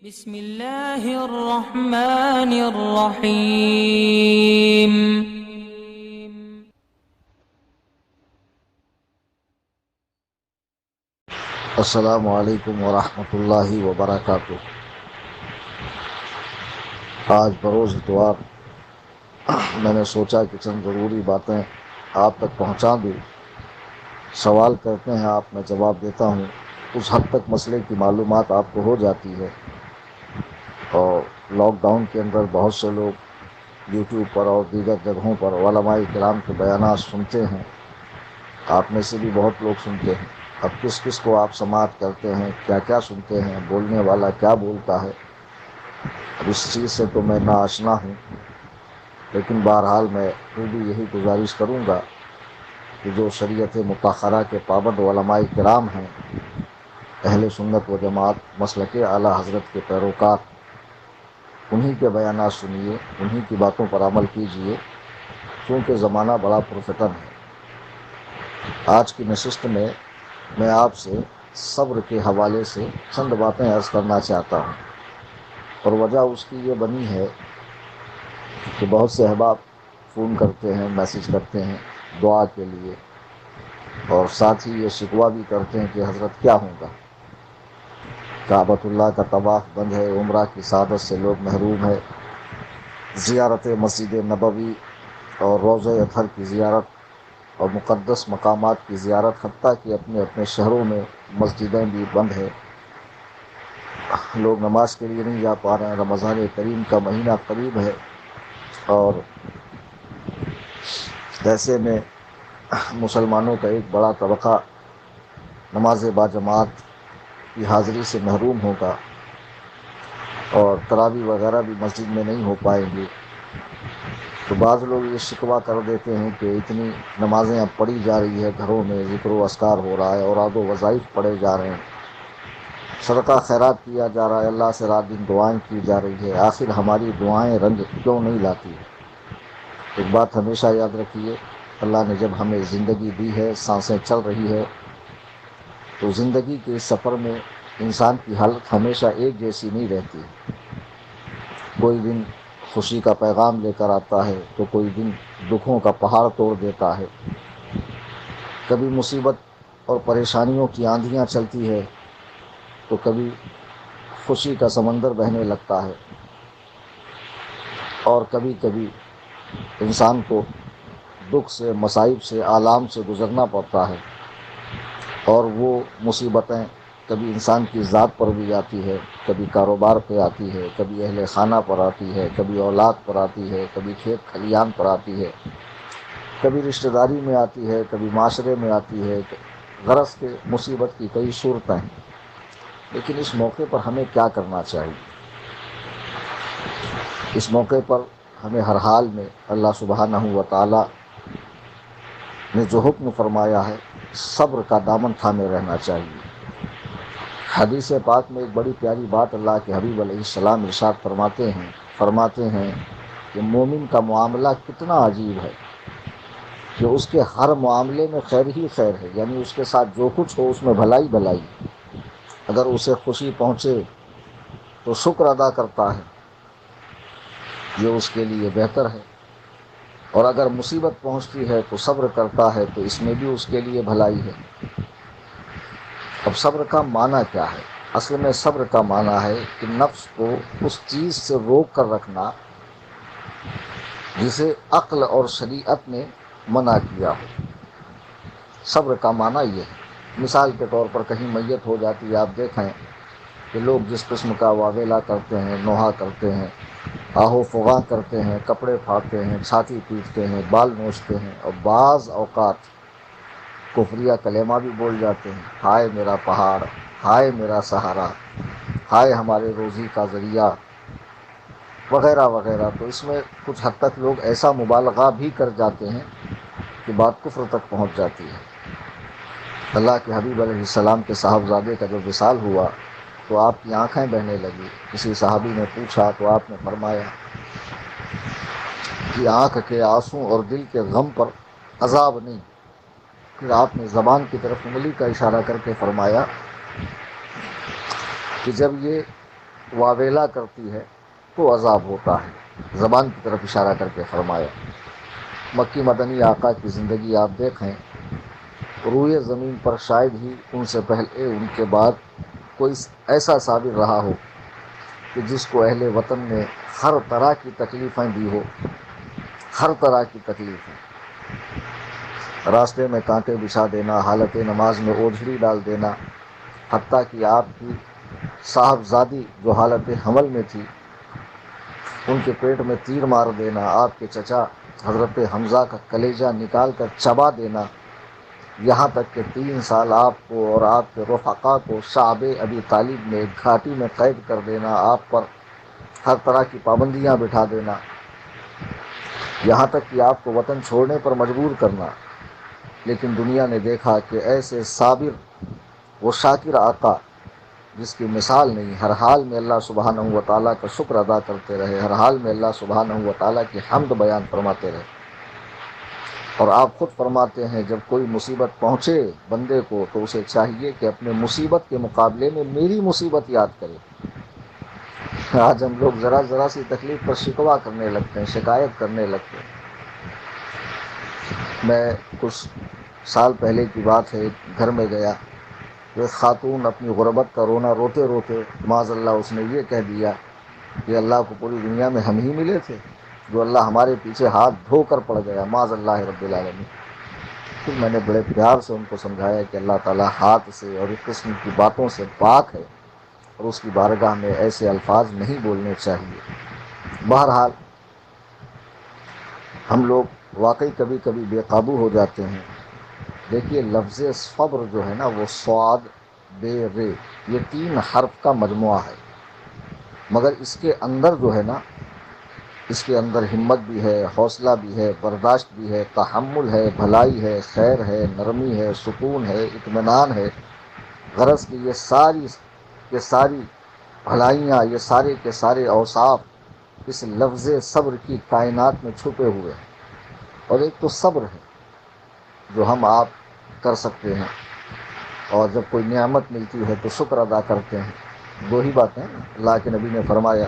بسم اللہ الرحمن الرحیم۔ السلام علیکم ورحمۃ اللہ وبرکاتہ۔ آج بروز اتوار میں نے سوچا کہ چند ضروری باتیں آپ تک پہنچا دوں۔ سوال کرتے ہیں آپ، میں جواب دیتا ہوں۔ اس حد تک مسئلے کی معلومات آپ کو ہو جاتی ہے۔ اور لاک ڈاؤن کے اندر بہت سے لوگ یوٹیوب پر اور دیگر جگہوں پر علماء کرام کے بیانات سنتے ہیں۔ آپ میں سے بھی بہت لوگ سنتے ہیں۔ اب کس کس کو آپ سماعت کرتے ہیں، کیا کیا سنتے ہیں، بولنے والا کیا بولتا ہے، اب اس چیز سے تو میں ناآشنا ہوں۔ لیکن بہرحال میں پھر بھی یہی گزارش کروں گا کہ جو شریعت مطہرہ کے پابند علماء کرام ہیں، اہل سنت و جماعت مسلک اعلیٰ حضرت کے پیروکار، انہی کے بیانات سنیے، انہی کی باتوں پر عمل کیجیے، کیونکہ زمانہ بڑا پرفتن ہے۔ آج کی نشست میں میں آپ سے صبر کے حوالے سے چند باتیں عرض کرنا چاہتا ہوں، اور وجہ اس کی یہ بنی ہے کہ بہت سے احباب فون کرتے ہیں، میسج کرتے ہیں دعا کے لیے، اور ساتھ ہی یہ شکوہ بھی کرتے ہیں کہ حضرت کیا ہوگا، کعبۃ اللہ کا طواف بند ہے، عمرہ کی سعادت سے لوگ محروم ہے، زیارت مسجد نبوی اور روضہ اطہر کی زیارت اور مقدس مقامات کی زیارت، حتیٰ کہ اپنے اپنے شہروں میں مسجدیں بھی بند ہیں، لوگ نماز کے لیے نہیں جا پا رہے ہیں۔ رمضان کریم کا مہینہ قریب ہے، اور ایسے میں مسلمانوں کا ایک بڑا طبقہ نماز باجماعت کی حاضری سے محروم ہوگا، اور تراویح وغیرہ بھی مسجد میں نہیں ہو پائیں گی۔ تو بعض لوگ یہ شکوہ کر دیتے ہیں کہ اتنی نمازیں اب پڑھی جا رہی ہے، گھروں میں ذکر و اذکار ہو رہا ہے، اوراد و وظائف پڑھے جا رہے ہیں، صدقہ خیرات کیا جا رہا ہے، اللہ سے رات دن دعائیں کی جا رہی ہے، آخر ہماری دعائیں رنگ کیوں نہیں لاتی؟ ایک بات ہمیشہ یاد رکھیے، اللہ نے جب ہمیں زندگی دی ہے، سانسیں چل رہی ہے، تو زندگی کے اس سفر میں انسان کی حالت ہمیشہ ایک جیسی نہیں رہتی۔ کوئی دن خوشی کا پیغام لے کر آتا ہے، تو کوئی دن دکھوں کا پہاڑ توڑ دیتا ہے، کبھی مصیبت اور پریشانیوں کی آندھیاں چلتی ہے، تو کبھی خوشی کا سمندر بہنے لگتا ہے، اور کبھی کبھی انسان کو دکھ سے، مصائب سے، آلام سے گزرنا پڑتا ہے، اور وہ مصیبتیں کبھی انسان کی ذات پر بھی آتی ہے، کبھی کاروبار پہ آتی ہے، کبھی اہل خانہ پر آتی ہے، کبھی اولاد پر آتی ہے، کبھی کھیت کھلیان پر آتی ہے، کبھی رشتہ داری میں آتی ہے، کبھی معاشرے میں آتی ہے۔ غرض کہ مصیبت کی کئی صورتیں ہیں، لیکن اس موقع پر ہمیں کیا کرنا چاہیے؟ اس موقع پر ہمیں ہر حال میں اللہ سبحانہ و تعالی نے جو حکم فرمایا ہے، صبر کا دامن تھامے رہنا چاہیے۔ حدیث پاک میں ایک بڑی پیاری بات اللہ کے حبیب علیہ السلام ارشاد فرماتے ہیں کہ مومن کا معاملہ کتنا عجیب ہے کہ اس کے ہر معاملے میں خیر ہی خیر ہے، یعنی اس کے ساتھ جو کچھ ہو اس میں بھلائی بھلائی۔ اگر اسے خوشی پہنچے تو شکر ادا کرتا ہے، یہ اس کے لیے بہتر ہے، اور اگر مصیبت پہنچتی ہے تو صبر کرتا ہے، تو اس میں بھی اس کے لیے بھلائی ہے۔ اب صبر کا معنی کیا ہے؟ اصل میں صبر کا معنی ہے کہ نفس کو اس چیز سے روک کر رکھنا جسے عقل اور شریعت نے منع کیا ہو۔ صبر کا معنی یہ ہے۔ مثال کے طور پر کہیں میت ہو جاتی ہے، آپ دیکھیں کہ لوگ جس قسم کا واویلا کرتے ہیں، نوحہ کرتے ہیں، آہو فغاں کرتے ہیں، کپڑے پھاڑتے ہیں، چھاتی پیٹتے ہیں، بال نوچتے ہیں، اور بعض اوقات کفریہ کلمہ بھی بول جاتے ہیں، ہائے میرا پہاڑ، ہائے میرا سہارا، ہائے ہمارے روزی کا ذریعہ، وغیرہ وغیرہ۔ تو اس میں کچھ حد تک لوگ ایسا مبالغہ بھی کر جاتے ہیں کہ بات کفر تک پہنچ جاتی ہے۔ اللہ کے حبیب علیہ السلام کے صاحبزادے کا جب وصال ہوا تو آپ کی آنکھیں بہنے لگی۔ کسی صحابی نے پوچھا تو آپ نے فرمایا کہ آنکھ کے آنسوں اور دل کے غم پر عذاب نہیں۔ پھر آپ نے زبان کی طرف انگلی کا اشارہ کر کے فرمایا کہ جب یہ واویلا کرتی ہے تو عذاب ہوتا ہے. زبان کی طرف اشارہ کر کے فرمایا. مکی مدنی آقا کی زندگی آپ دیکھیں، روئے زمین پر شاید ہی ان سے پہلے ان کے بعد کوئی ایسا صابر رہا ہو کہ جس کو اہل وطن نے ہر طرح کی تکلیفیں دی ہو، ہر طرح کی تکلیفیں. راستے میں کانٹے بچھا دینا، حالت نماز میں اوجھڑی ڈال دینا، حتیٰ کہ آپ کی صاحبزادی جو حالت حمل میں تھی ان کے پیٹ میں تیر مار دینا، آپ کے چچا حضرت حمزہ کا کلیجہ نکال کر چبا دینا، یہاں تک کہ 3 سال آپ کو اور آپ کے رفقا کو شعب ابی طالب نے ایک گھاٹی میں قید کر دینا، آپ پر ہر طرح کی پابندیاں بٹھا دینا، یہاں تک کہ آپ کو وطن چھوڑنے پر مجبور کرنا. لیکن دنیا نے دیکھا کہ ایسے صابر و شاکر آقا جس کی مثال نہیں، ہر حال میں اللہ سبحانہ و تعالیٰ کا شکر ادا کرتے رہے، ہر حال میں اللہ سبحانہ و تعالیٰ کی حمد بیان فرماتے رہے. اور آپ خود فرماتے ہیں جب کوئی مصیبت پہنچے بندے کو تو اسے چاہیے کہ اپنے مصیبت کے مقابلے میں میری مصیبت یاد کرے. آج ہم لوگ ذرا ذرا سی تکلیف پر شکوہ کرنے لگتے ہیں، شکایت کرنے لگتے ہیں. میں کچھ سال پہلے کی بات ہے، ایک گھر میں گیا، ایک خاتون اپنی غربت کا رونا روتے روتے معاذ اللہ اس نے یہ کہہ دیا کہ اللہ کو پوری دنیا میں ہم ہی ملے تھے جو اللہ ہمارے پیچھے ہاتھ دھو کر پڑ گیا، معاذ اللہ رب العالمین. پھر میں نے بڑے پیار سے ان کو سمجھایا کہ اللہ تعالیٰ ہاتھ سے اور اس قسم کی باتوں سے پاک ہے اور اس کی بارگاہ میں ایسے الفاظ نہیں بولنے چاہیے. بہرحال ہم لوگ واقعی کبھی کبھی بے قابو ہو جاتے ہیں. دیکھیے لفظ صبر جو ہے نا، وہ صاد بے رے، یہ 3 حرف کا مجموعہ ہے، مگر اس کے اندر جو ہے نا، اس کے اندر ہمت بھی ہے، حوصلہ بھی ہے، برداشت بھی ہے، تحمل ہے، بھلائی ہے، خیر ہے، نرمی ہے، سکون ہے، اطمینان ہے. غرض کہ یہ ساری بھلائیاں، یہ سارے کے سارے اوصاف اس لفظ صبر کی کائنات میں چھپے ہوئے ہیں. اور ایک تو صبر ہے جو ہم آپ کر سکتے ہیں، اور جب کوئی نعمت ملتی ہے تو شکر ادا کرتے ہیں. 2 ہی باتیں ہیں. اللہ کے نبی نے فرمایا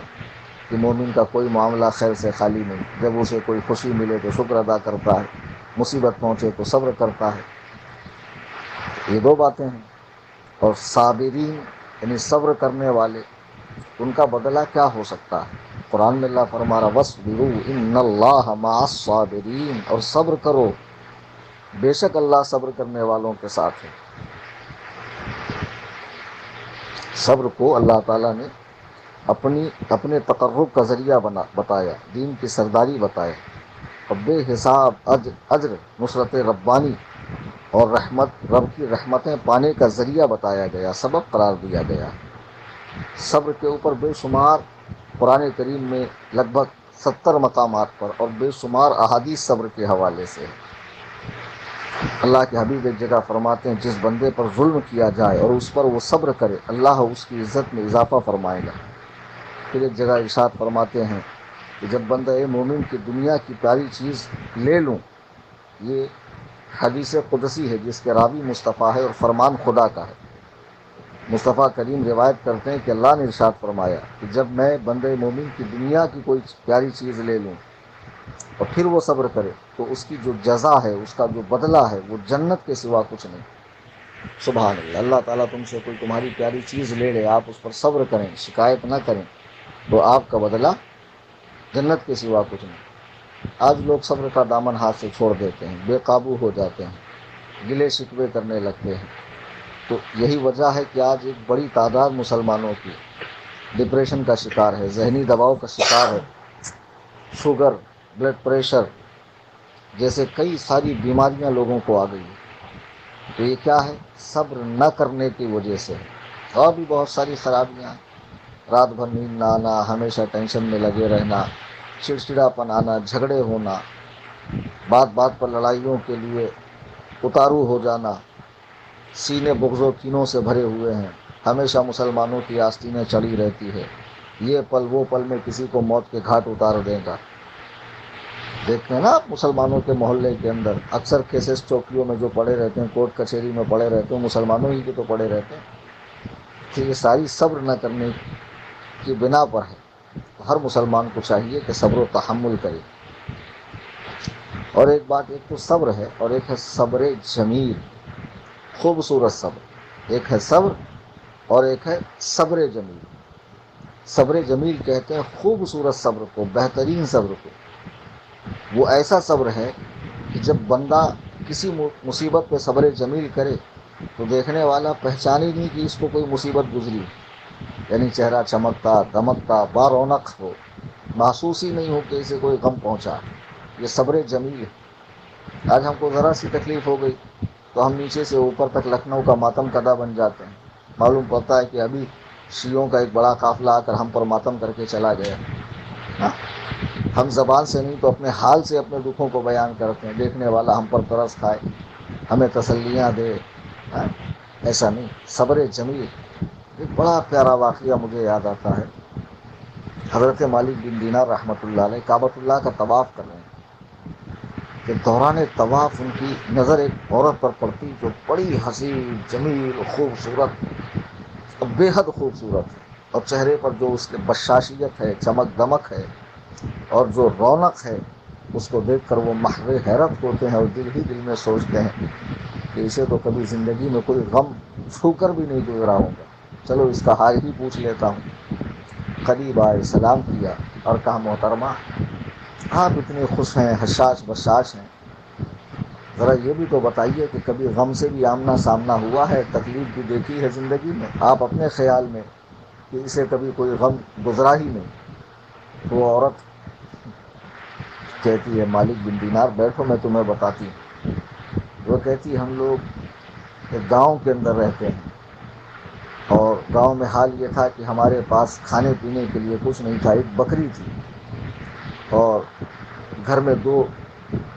کہ مومن کا کوئی معاملہ خیر سے خالی نہیں، جب اسے کوئی خوشی ملے تو شکر ادا کرتا ہے، مصیبت پہنچے تو صبر کرتا ہے. یہ 2 باتیں ہیں. اور صابرین یعنی صبر کرنے والے، ان کا بدلہ کیا ہو سکتا ہے؟ قرآن میں اللہ فرما رہا وَاصْبِرُوا إِنَّ اللَّهَ مَعَ الصَّابِرِينَ، اور صبر کرو، بے شک اللہ صبر کرنے والوں کے ساتھ ہے. صبر کو اللہ تعالیٰ نے اپنے تقرب کا ذریعہ بتایا، دین کی سرداری بتایا، اور بے حساب اجر، نصرت ربانی اور رب کی رحمتیں پانے کا ذریعہ بتایا گیا، سبب قرار دیا گیا. صبر کے اوپر بے شمار قرآن کریم میں لگ بھگ 70 مقامات پر اور بے شمار احادیث صبر کے حوالے سے. اللہ کے حبیب ایک جگہ فرماتے ہیں جس بندے پر ظلم کیا جائے اور اس پر وہ صبر کرے اللہ اس کی عزت میں اضافہ فرمائے گا. پھر ایک جگہ ارشاد فرماتے ہیں کہ جب بندہ مومن کی دنیا کی پیاری چیز لے لوں، یہ حدیث قدسی ہے جس کے راوی مصطفیٰ ہے اور فرمان خدا کا ہے. مصطفیٰ کریم روایت کرتے ہیں کہ اللہ نے ارشاد فرمایا کہ جب میں بندے مومن کی دنیا کی کوئی پیاری چیز لے لوں اور پھر وہ صبر کرے تو اس کی جو جزا ہے، اس کا جو بدلہ ہے، وہ جنت کے سوا کچھ نہیں. سبحان اللہ. اللہ تعالیٰ تم سے کوئی تمہاری پیاری چیز لے لے، آپ اس پر صبر کریں، شکایت نہ کریں، تو آپ کا بدلہ جنت کے سوا کچھ نہیں. آج لوگ صبر کا دامن ہاتھ سے چھوڑ دیتے ہیں، بے قابو ہو جاتے ہیں، گلے شکوے کرنے لگتے ہیں. تو یہی وجہ ہے کہ آج ایک بڑی تعداد مسلمانوں کی ڈپریشن کا شکار ہے، ذہنی دباؤ کا شکار ہے، شوگر، بلڈ پریشر جیسے کئی ساری بیماریاں لوگوں کو آ گئی ہیں. تو یہ کیا ہے؟ صبر نہ کرنے کی وجہ سے. اور بھی بہت ساری خرابیاں ہیں، رات بھر نیند نہ آنا، ہمیشہ ٹینشن میں لگے رہنا، چڑچڑاپن آنا، جھگڑے ہونا، بات بات پر لڑائیوں کے لیے اتارو ہو جانا، سینے بغض و کینوں سے بھرے ہوئے ہیں، ہمیشہ مسلمانوں کی آستینیں چڑھی رہتی ہے، یہ پل وہ پل میں کسی کو موت کے گھاٹ اتار دے گا. دیکھتے ہیں نا آپ مسلمانوں کے محلے کے اندر اکثر کیسز چوکیوں میں جو پڑے رہتے ہیں، کورٹ کچہری میں پڑے رہتے ہیں، مسلمانوں ہی کے تو پڑے رہتے ہیں. کہ یہ ساری صبر نہ کرنے کی بنا پر ہے، تو ہر مسلمان کو چاہیے کہ صبر و تحمل کرے۔ اور ایک بات، ایک تو صبر ہے اور ایک ہے صبر جمیل، خوبصورت صبر۔ ایک ہے صبر اور ایک ہے صبر جمیل۔ صبر جمیل کہتے ہیں خوبصورت صبر کو، بہترین صبر کو۔ وہ ایسا صبر ہے کہ جب بندہ کسی مصیبت پہ صبر جمیل کرے تو دیکھنے والا پہچان ہی نہیں کہ اس کو کوئی مصیبت گزری، یعنی چہرہ چمکتا دمکتا بارونق ہو، محسوس ہی نہیں ہو کہ اسے کوئی غم پہنچا۔ یہ صبر جمیل ہے۔ آج ہم کو ذرا سی تکلیف ہو گئی تو ہم نیچے سے اوپر تک لکھنؤ کا ماتم کدا بن جاتے ہیں۔ معلوم پڑتا ہے کہ ابھی شیعوں کا ایک بڑا قافلہ آ کر ہم پر ماتم کر کے چلا گیا۔ ہم زبان سے نہیں تو اپنے حال سے اپنے دکھوں کو بیان کرتے ہیں، دیکھنے والا ہم پر ترس کھائے، ہمیں تسلیاں دے۔ ایسا نہیں، صبر جمیل۔ ایک بڑا پیارا واقعہ مجھے یاد آتا ہے۔ حضرت مالک بن دینار رحمۃ اللہ علیہ کعبۃ اللہ کا طواف کر رہے ہیں کہ دوران طواف ان کی نظر ایک عورت پر پڑتی جو بڑی حسین جمیل خوبصورت، بے حد خوبصورت ہے، اور چہرے پر جو اس کے بشاشیت ہے، چمک دمک ہے، اور جو رونق ہے، اس کو دیکھ کر وہ محو حیرت ہوتے ہیں اور دل ہی دل میں سوچتے ہیں کہ اسے تو کبھی زندگی میں کوئی غم چھو کر بھی نہیں گزرا ہوگا، چلو اس کا حال ہی پوچھ لیتا ہوں۔ قریب آئے، سلام کیا اور کہا محترمہ آپ اتنے خوش ہیں، حشاش بشاش ہیں، ذرا یہ بھی تو بتائیے کہ کبھی غم سے بھی آمنا سامنا ہوا ہے، تکلیف بھی دیکھی ہے زندگی میں آپ اپنے خیال میں کہ اسے کبھی کوئی غم گزرا ہی نہیں؟ تو وہ عورت کہتی ہے مالک بن دینار بیٹھو میں تمہیں بتاتی ہوں۔ وہ کہتی ہم لوگ ایک گاؤں کے اندر رہتے ہیں اور گاؤں میں حال یہ تھا کہ ہمارے پاس کھانے پینے کے لیے کچھ نہیں تھا، ایک بکری تھی اور گھر میں دو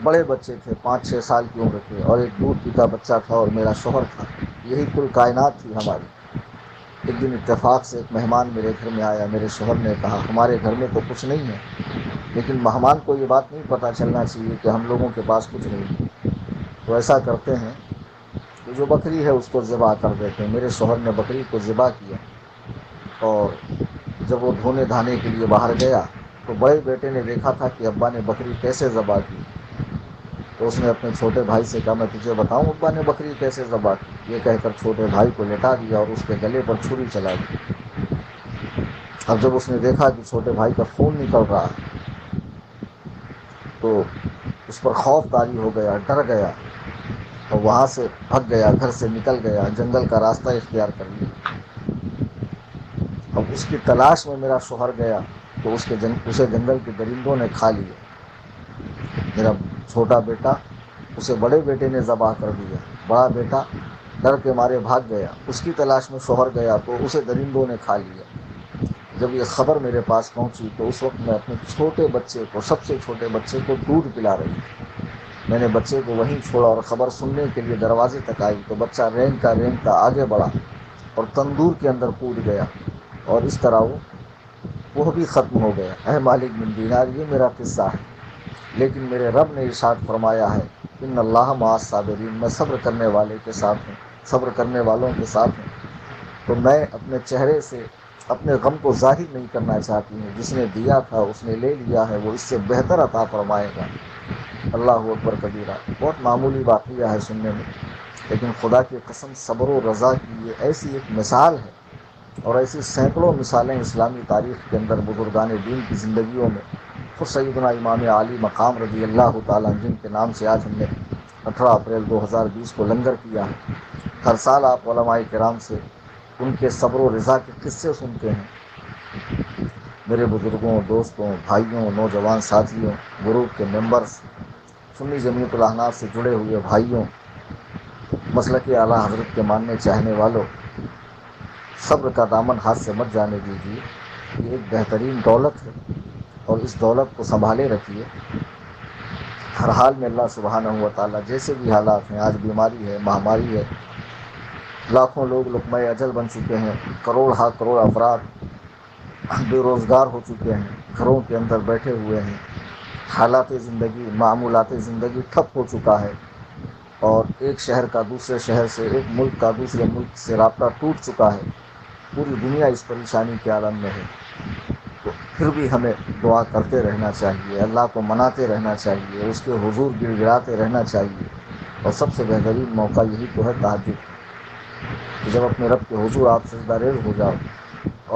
بڑے بچے تھے، 5-6 سال کی عمر کے، اور ایک دودھ پیتا بچہ تھا اور میرا شوہر تھا، یہی کل کائنات تھی ہماری۔ ایک دن اتفاق سے ایک مہمان میرے گھر میں آیا، میرے شوہر نے کہا ہمارے گھر میں تو کچھ نہیں ہے، لیکن مہمان کو یہ بات نہیں پتہ چلنا چاہیے کہ ہم لوگوں کے پاس کچھ نہیں ہے، تو ایسا کرتے ہیں کہ جو بکری ہے اس کو ذبح کر دیتے ہیں۔ میرے شوہر نے بکری کو ذبح کیا اور جب وہ دھونے دھانے کے لیے باہر گیا تو بڑے بیٹے نے دیکھا تھا کہ ابا نے بکری کیسے ذبح کی، تو اس نے اپنے چھوٹے بھائی سے کہا میں تجھے بتاؤں ابا نے بکری کیسے ذبح کی؟ یہ کہہ کر چھوٹے بھائی کو لٹا دیا اور اس کے گلے پر چھری چلا دی۔ اب جب اس نے دیکھا کہ چھوٹے بھائی کا خون نکل رہا تو اس پر خوف طاری ہو گیا، ڈر گیا اور وہاں سے بھگ گیا، گھر سے نکل گیا، جنگل کا راستہ اختیار کر لیا۔ اب اس کی تلاش میں میرا شوہر گیا تو اسے جنگل کے درندوں نے کھا لیا۔ میرا چھوٹا بیٹا اسے بڑے بیٹے نے ذبح کر دیا، بڑا بیٹا ڈر کے مارے بھاگ گیا، اس کی تلاش میں شوہر گیا تو اسے درندوں نے کھا لیا۔ جب یہ خبر میرے پاس پہنچی تو اس وقت میں اپنے چھوٹے بچے کو، سب سے چھوٹے بچے کو دودھ پلا رہی تھی۔ میں نے بچے کو وہیں چھوڑا اور خبر سننے کے لیے دروازے تک آئی تو بچہ رینگتا آگے بڑھا اور تندور کے اندر کود گیا، اور اس طرح وہ بھی ختم ہو گیا۔ اے مالک بن دینار یہ میرا قصہ ہے، لیکن میرے رب نے ارشاد فرمایا ہے ان اللہ مع الصابرین، میں صبر کرنے والے کے ساتھ ہوں، صبر کرنے والوں کے ساتھ ہوں۔ تو میں اپنے چہرے سے اپنے غم کو ظاہر نہیں کرنا چاہتی ہوں، جس نے دیا تھا اس نے لے لیا ہے، وہ اس سے بہتر عطا فرمائے گا۔ اللہ اکبر کبیرہ۔ بہت معمولی واقعہ ہے سننے میں، لیکن خدا کی قسم صبر و رضا کی یہ ایسی ایک مثال ہے، اور ایسی سینکڑوں مثالیں اسلامی تاریخ کے اندر بزرگان دین کی زندگیوں میں۔ خود سیدنا امام عالی مقام رضی اللہ تعالیٰ جن کے نام سے آج ہم نے 18 اپریل 2020 کو لنگر کیا ہے، ہر سال آپ علماء کرام سے ان کے صبر و رضا کے قصے سنتے ہیں۔ میرے بزرگوں، دوستوں، بھائیوں، نوجوان ساتھیوں، گروپ کے ممبرز، سنی جمعیت الاحناف سے جڑے ہوئے بھائیوں، مسلک اعلیٰ حضرت کے ماننے چاہنے والوں، صبر کا دامن ہاتھ سے مت جانے دیجیے۔ یہ ایک بہترین دولت ہے اور اس دولت کو سنبھالے رکھیے۔ ہر حال میں اللہ سبحانہ و تعالیٰ جیسے بھی حالات ہیں، آج بیماری ہے، مہاماری ہے، لاکھوں لوگ لقمہ اجل بن چکے ہیں، کروڑ ہا کروڑ افراد بے روزگار ہو چکے ہیں، گھروں کے اندر بیٹھے ہوئے ہیں، حالات زندگی، معمولات زندگی ٹھپ ہو چکا ہے، اور ایک شہر کا دوسرے شہر سے، ایک ملک کا دوسرے ملک سے رابطہ ٹوٹ چکا ہے۔ پوری دنیا اس پریشانی کے عالم میں ہے۔ پھر بھی ہمیں دعا کرتے رہنا چاہیے، اللہ کو مناتے رہنا چاہیے، اس کے حضور گڑ گڑاتے رہنا چاہیے۔ اور سب سے بہترین موقع یہی تو ہے تہجد، کہ جب اپنے رب کے حضور آپ سجدہ ریز ہو جاؤ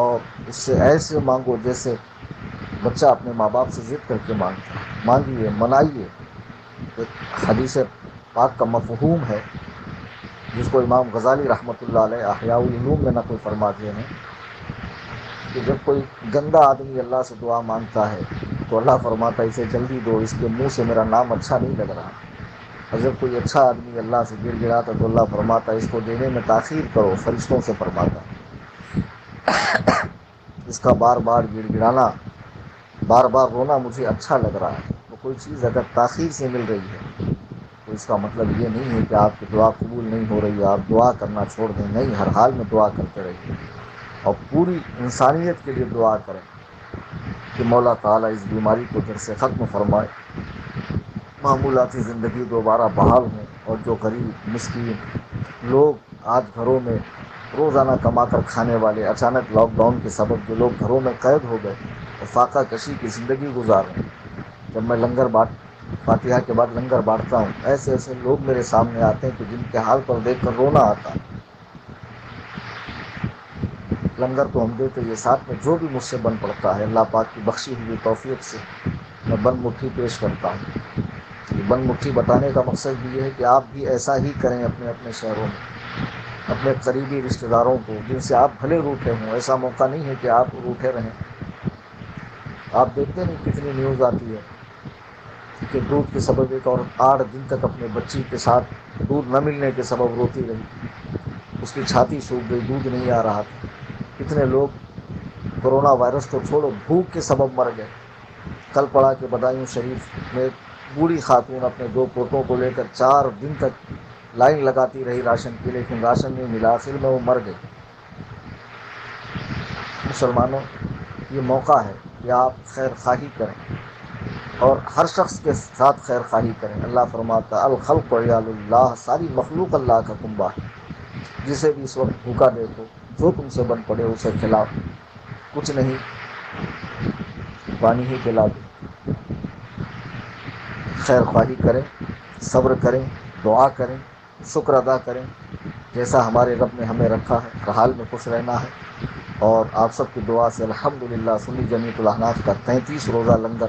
اور اس سے ایسے مانگو جیسے بچہ اپنے ماں باپ سے ضد کر کے مانگتا ہے، مانگیے، منائیے۔ ایک حدیث پاک کا مفہوم ہے جس کو امام غزالی رحمۃ اللہ علیہ احیاء العلوم میں نقل فرماتے ہیں کہ جب کوئی گندا آدمی اللہ سے دعا مانگتا ہے تو اللہ فرماتا ہے اسے جلدی دو، اس کے منہ سے میرا نام اچھا نہیں لگ رہا۔ اور جب کوئی اچھا آدمی اللہ سے گر گڑاتا تو اللہ فرماتا ہے اس کو دینے میں تاخیر کرو، فرشتوں سے فرماتا اس کا بار بار گر گڑانا، بار بار رونا مجھے اچھا لگ رہا ہے۔ تو کوئی چیز اگر تاخیر سے مل رہی ہے تو اس کا مطلب یہ نہیں ہے کہ آپ کی دعا قبول نہیں ہو رہی ہے، آپ دعا کرنا چھوڑ دیں، نہیں، ہر حال میں دعا کرتے رہیے اور پوری انسانیت کے لیے دعا کریں کہ مولا تعالیٰ اس بیماری کو جڑ سے ختم فرمائے، معمولاتی زندگی دوبارہ بحال ہوں، اور جو غریب مسکین لوگ آج گھروں میں روزانہ کما کر کھانے والے، اچانک لاک ڈاؤن کے سبب جو لوگ گھروں میں قید ہو گئے اور فاقہ کشی کی زندگی گزار رہے ہیں، جب میں فاتحہ کے بعد لنگر بانٹتا ہوں، ایسے ایسے لوگ میرے سامنے آتے ہیں کہ جن کے حال پر دیکھ کر رونا آتا ہے۔ لنگر تو ہم دیتے یہ ساتھ میں جو بھی مجھ سے بن پڑتا ہے اللہ پاک کی بخشی ہوئی توفیق سے میں بند مٹھی پیش کرتا ہوں۔ یہ بند مٹھی بتانے کا مقصد بھی یہ ہے کہ آپ بھی ایسا ہی کریں اپنے اپنے شہروں میں، اپنے قریبی رشتہ داروں کو جن سے آپ بھلے روٹھے ہوں، ایسا موقع نہیں ہے کہ آپ روٹھے رہیں۔ آپ دیکھتے نہیں کتنی نیوز آتی ہے کہ دودھ کے سبب ایک عورت 8 دن تک اپنے بچی کے ساتھ دودھ نہ ملنے کے سبب روتی رہی، اس کی چھاتی سوکھ گئی، دودھ نہیں آ رہا تھا۔ کتنے لوگ کورونا وائرس تو چھوڑو بھوک کے سبب مر گئے۔ کل پڑا کہ بدایوں شریف میں ایک بوڑھی خاتون اپنے 2 پوتوں کو لے کر 4 دن تک لائن لگاتی رہی راشن کی، لیکن راشن نہیں ملا، آخر میں وہ مر گئی۔ مسلمانوں، یہ موقع ہے کہ آپ خیر خواہی کریں اور ہر شخص کے ساتھ خیر خواہی کریں۔ اللہ فرماتا الخلق عیال اللہ، ساری مخلوق اللہ کا کنبہ ہے۔ جسے بھی اس وقت بھوکا دیکھو، جو تم سے بن پڑے اسے کھلاؤ، کچھ نہیں پانی ہی پلا دو۔ خیر خواہی کریں، صبر کریں، دعا کریں، شکر ادا کریں جیسا ہمارے رب نے ہمیں رکھا ہے، ہر حال میں خوش رہنا ہے۔ اور آپ سب کی دعا سے الحمدللہ سنی جمیعۃ الاحناف کا 33 روزہ لنگر،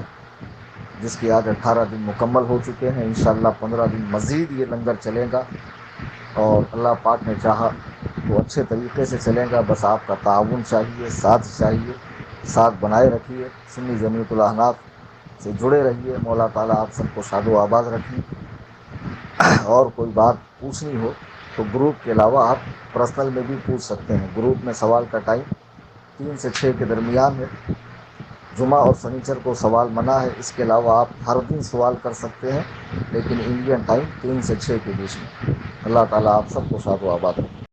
جس کی آج 18 دن مکمل ہو چکے ہیں، انشاءاللہ 15 دن مزید یہ لنگر چلے گا، اور اللہ پاک نے چاہا تو اچھے طریقے سے چلے گا۔ بس آپ کا تعاون چاہیے، ساتھ چاہیے، ساتھ بنائے رکھیے، سنی جمیعۃ الاحناف سے جڑے رہیے۔ مولا تعالیٰ آپ سب کو شاد و آباد رکھیں۔ اور کوئی بات پوچھنی ہو تو گروپ کے علاوہ آپ پرسنل میں بھی پوچھ سکتے ہیں۔ گروپ میں سوال کا ٹائم 3 سے 6 کے درمیان ہے، جمعہ اور سنیچر کو سوال منع ہے، اس کے علاوہ آپ ہر دن سوال کر سکتے ہیں، لیکن انڈین ٹائم 3 سے 6 کے بیچ میں۔ اللہ تعالیٰ آپ سب کو شاد و آباد رکھے۔